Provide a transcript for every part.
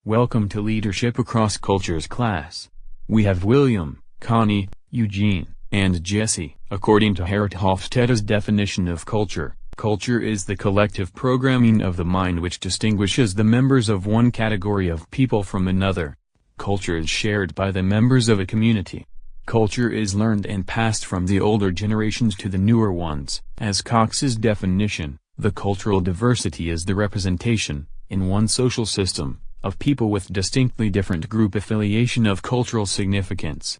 Welcome to Leadership Across Cultures class. We have William, Connie, Eugene, and Jesse. According to Harald Hofstede's definition of culture, culture is the collective programming of the mind which distinguishes the members of one category of people from another. Culture is shared by the members of a community. Culture is learned and passed from the older generations to the newer ones. As Cox's definition, the cultural diversity is the representation, in one social system, of people with distinctly different group affiliation of cultural significance.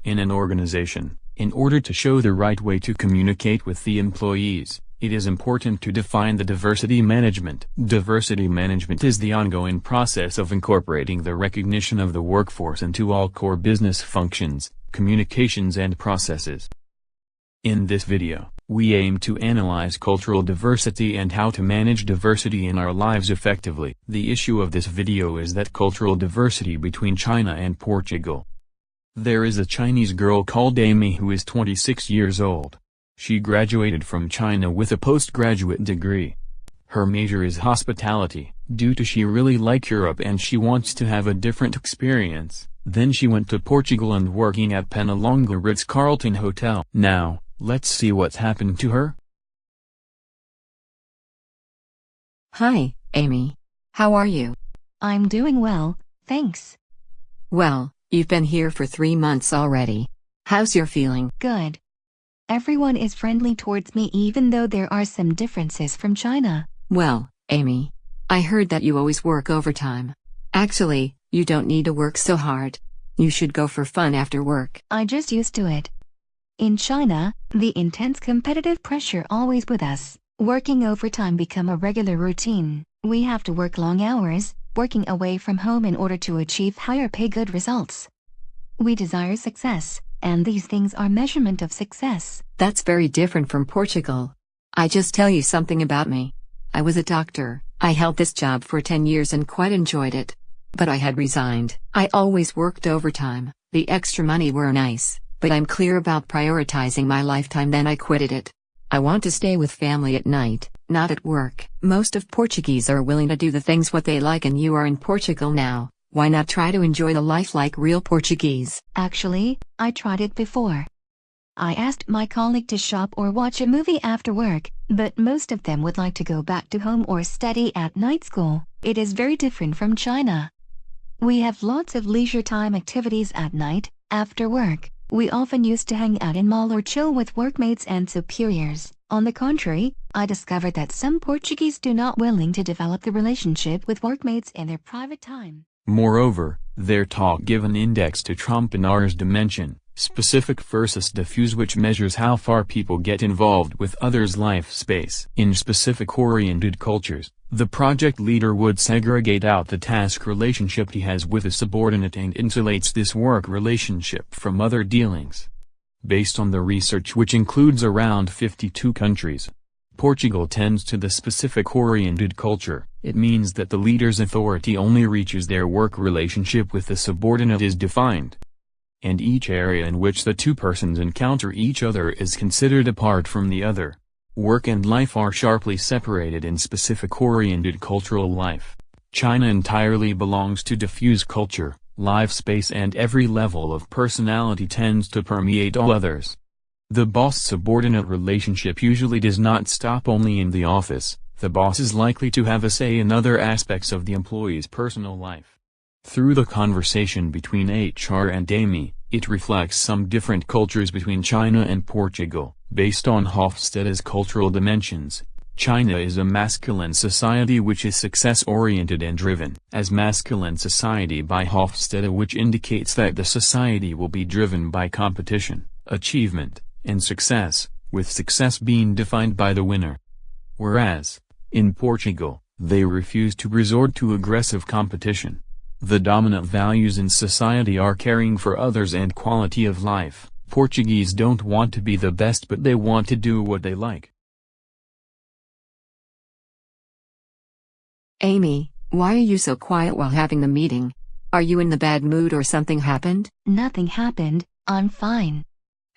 In an organization, in order to show the right way to communicate with the employees, it is important to define the diversity management. Diversity management is the ongoing process of incorporating the recognition of the workforce into all core business functions, communications and processes. In this video, we aim to analyze cultural diversity and how to manage diversity in our lives effectively. The issue of this video is that cultural diversity between China and Portugal. There is a Chinese girl called Amy who is 26 years old. She graduated from China with a postgraduate degree. Her major is hospitality, due to she really like Europe and she wants to have a different experience. Then she went to Portugal and working at Penalonga Ritz-Carlton Hotel. Now, let's see what's happened to her. Hi, Amy. How are you? I'm doing well, thanks. Well, you've been here for 3 months already. How's your feeling? Good. Everyone is friendly towards me even though there are some differences from China. Well, Amy, I heard that you always work overtime. Actually, you don't need to work so hard. You should go for fun after work. I just used to it. In China, the intense competitive pressure always with us. Working overtime become a regular routine. We have to work long hours, working away from home in order to achieve higher pay, good results. We desire success, and these things are measurement of success. That's very different from Portugal. I just tell you something about me. I was a doctor. I held this job for 10 years and quite enjoyed it. But I had resigned. I always worked overtime. The extra money were nice, but I'm clear about prioritizing my lifetime, then I quitted it. I want to stay with family at night, not at work. Most of Portuguese are willing to do the things what they like, and you are in Portugal now. Why not try to enjoy the life like real Portuguese? Actually, I tried it before. I asked my colleague to shop or watch a movie after work, but most of them would like to go back to home or study at night school. It is very different from China. We have lots of leisure time activities at night, after work. We often used to hang out in mall or chill with workmates and superiors. On the contrary, I discovered that some Portuguese do not willing to develop the relationship with workmates in their private time. Moreover, their talk give an index to Trompinar's dimension, specific versus diffuse, which measures how far people get involved with others' life space. In specific-oriented cultures, the project leader would segregate out the task relationship he has with a subordinate and insulates this work relationship from other dealings. Based on the research, which includes around 52 countries, Portugal tends to the specific-oriented culture. It means that the leader's authority only reaches their work relationship with the subordinate is defined, and each area in which the two persons encounter each other is considered apart from the other. Work and life are sharply separated in specific-oriented cultural life. China entirely belongs to diffuse culture. Life space and every level of personality tends to permeate all others. The boss-subordinate relationship usually does not stop only in the office. The boss is likely to have a say in other aspects of the employee's personal life. Through the conversation between HR and Amy, it reflects some different cultures between China and Portugal. Based on Hofstede's cultural dimensions, China is a masculine society which is success-oriented and driven. As masculine society by Hofstede, which indicates that the society will be driven by competition, achievement, and success, with success being defined by the winner. Whereas, in Portugal, they refuse to resort to aggressive competition. The dominant values in society are caring for others and quality of life. Portuguese don't want to be the best, but they want to do what they like. Amy, why are you so quiet while having the meeting? Are you in the bad mood or something happened? Nothing happened, I'm fine.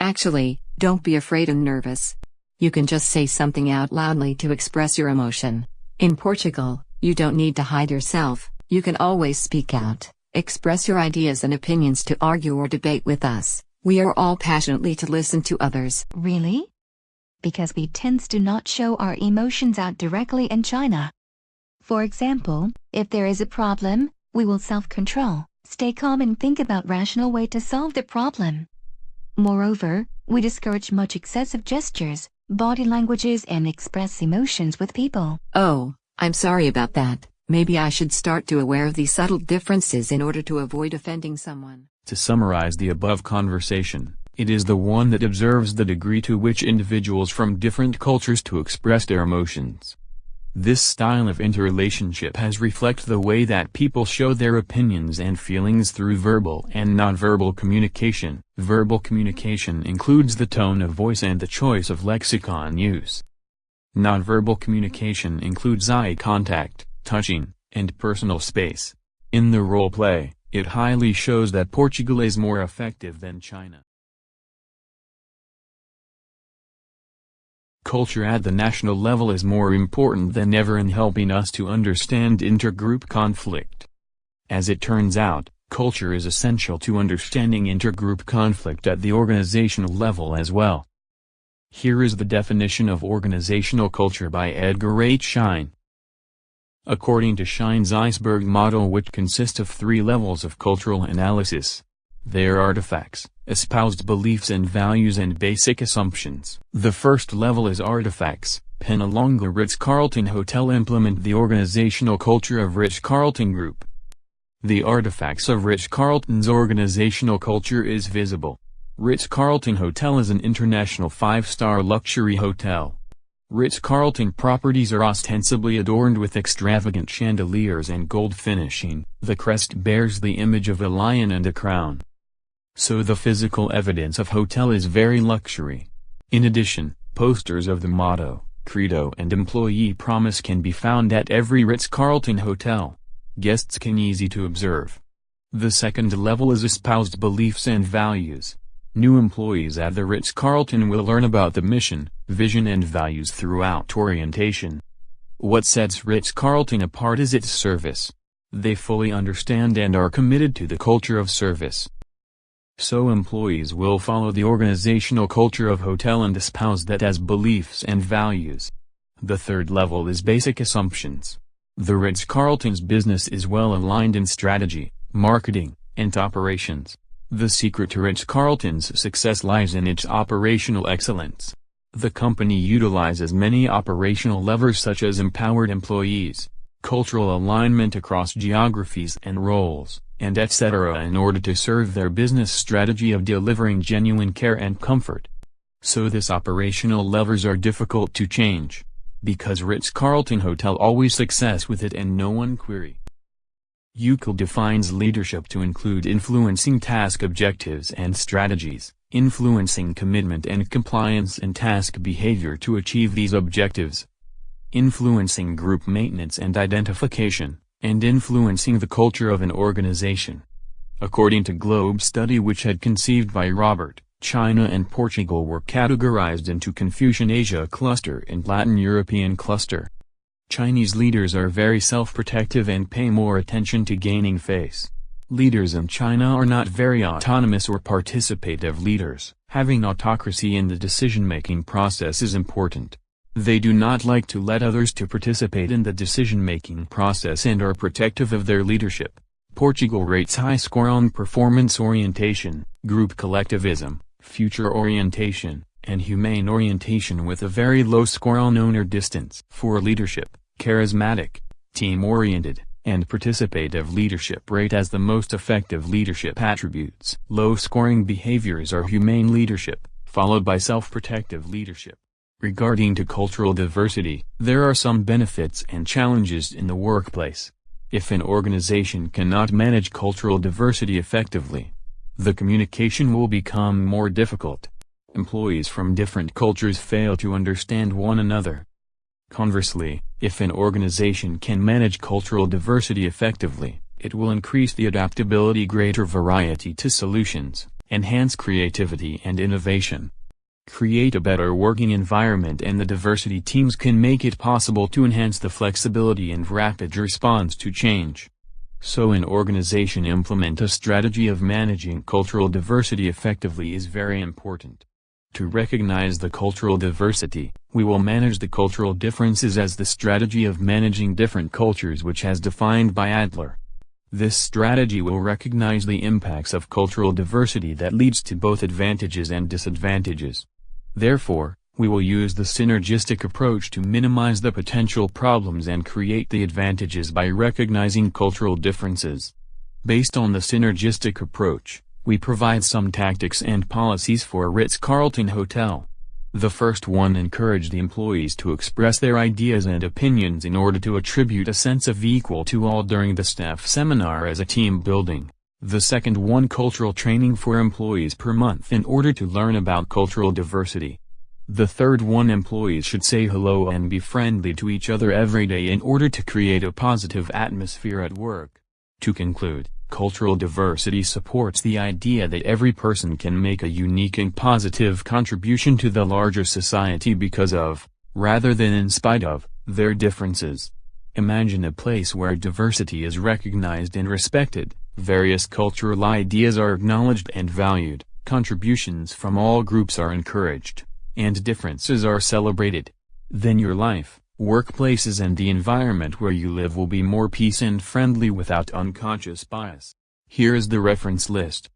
Actually, don't be afraid and nervous. You can just say something out loudly to express your emotion. In Portugal, you don't need to hide yourself. You can always speak out, express your ideas and opinions to argue or debate with us. We are all passionately to listen to others. Really? Because we tends to not show our emotions out directly in China. For example, if there is a problem, we will self-control, stay calm and think about rational way to solve the problem. Moreover, we discourage much excessive gestures, body languages and express emotions with people. Oh, I'm sorry about that. Maybe I should start to aware of these subtle differences in order to avoid offending someone. To summarize the above conversation, it is the one that observes the degree to which individuals from different cultures to express their emotions. This style of interrelationship has reflected the way that people show their opinions and feelings through verbal and nonverbal communication. Verbal communication includes the tone of voice and the choice of lexicon use. Nonverbal communication includes eye contact, touching, and personal space. In the role play, it highly shows that Portugal is more effective than China. Culture at the national level is more important than ever in helping us to understand intergroup conflict. As it turns out, culture is essential to understanding intergroup conflict at the organizational level as well. Here is the definition of organizational culture by Edgar H. Schein. According to Schein's iceberg model, which consists of 3 levels of cultural analysis, their artifacts, espoused beliefs and values and basic assumptions. The first level is artifacts. Penalonga Ritz-Carlton Hotel implement the organizational culture of Ritz-Carlton Group. The artifacts of Ritz-Carlton's organizational culture is visible. Ritz-Carlton Hotel is an international 5-star luxury hotel. Ritz-Carlton properties are ostensibly adorned with extravagant chandeliers and gold finishing. The crest bears the image of a lion and a crown. So the physical evidence of hotel is very luxury. In addition, posters of the motto, credo and employee promise can be found at every Ritz-Carlton hotel. Guests can easy to observe. The second level is espoused beliefs and values. New employees at the Ritz-Carlton will learn about the mission, vision and values throughout orientation. What sets Ritz-Carlton apart is its service. They fully understand and are committed to the culture of service. So employees will follow the organizational culture of hotel and espouse that as beliefs and values. The third level is basic assumptions. The Ritz-Carlton's business is well aligned in strategy, marketing, and operations. The secret to Ritz-Carlton's success lies in its operational excellence. The company utilizes many operational levers such as empowered employees, cultural alignment across geographies and roles, and etc. in order to serve their business strategy of delivering genuine care and comfort. So these operational levers are difficult to change. Because Ritz-Carlton Hotel always success with it and no one query. UCL defines leadership to include influencing task objectives and strategies, influencing commitment and compliance and task behavior to achieve these objectives, influencing group maintenance and identification, and influencing the culture of an organization. According to Globe study which had conceived by Robert, China and Portugal were categorized into Confucian Asia cluster and Latin European cluster. Chinese leaders are very self-protective and pay more attention to gaining face. Leaders in China are not very autonomous or participative leaders. Having autocracy in the decision-making process is important. They do not like to let others to participate in the decision-making process and are protective of their leadership. Portugal rates high score on performance orientation, group collectivism, future orientation, and humane orientation with a very low score on owner distance. For leadership, charismatic, team-oriented, and participative leadership rate as the most effective leadership attributes. Low-scoring behaviors are humane leadership, followed by self-protective leadership. Regarding to cultural diversity, there are some benefits and challenges in the workplace. If an organization cannot manage cultural diversity effectively, the communication will become more difficult. Employees from different cultures fail to understand one another. Conversely, if an organization can manage cultural diversity effectively, it will increase the adaptability, greater variety to solutions, enhance creativity and innovation, create a better working environment, and the diversity teams can make it possible to enhance the flexibility and rapid response to change. So an organization implement a strategy of managing cultural diversity effectively is very important. To recognize the cultural diversity, we will manage the cultural differences as the strategy of managing different cultures which has defined by Adler. This strategy will recognize the impacts of cultural diversity that leads to both advantages and disadvantages. Therefore, we will use the synergistic approach to minimize the potential problems and create the advantages by recognizing cultural differences. Based on the synergistic approach, we provide some tactics and policies for Ritz-Carlton Hotel. The first one encouraged the employees to express their ideas and opinions in order to attribute a sense of equal to all during the staff seminar as a team building. The second one cultural training for employees per month in order to learn about cultural diversity. The third one employees should say hello and be friendly to each other every day in order to create a positive atmosphere at work. To conclude, cultural diversity supports the idea that every person can make a unique and positive contribution to the larger society because of, rather than in spite of, their differences. Imagine a place where diversity is recognized and respected, various cultural ideas are acknowledged and valued, contributions from all groups are encouraged, and differences are celebrated. Then your life, workplaces and the environment where you live will be more peace and friendly without unconscious bias. Here is the reference list.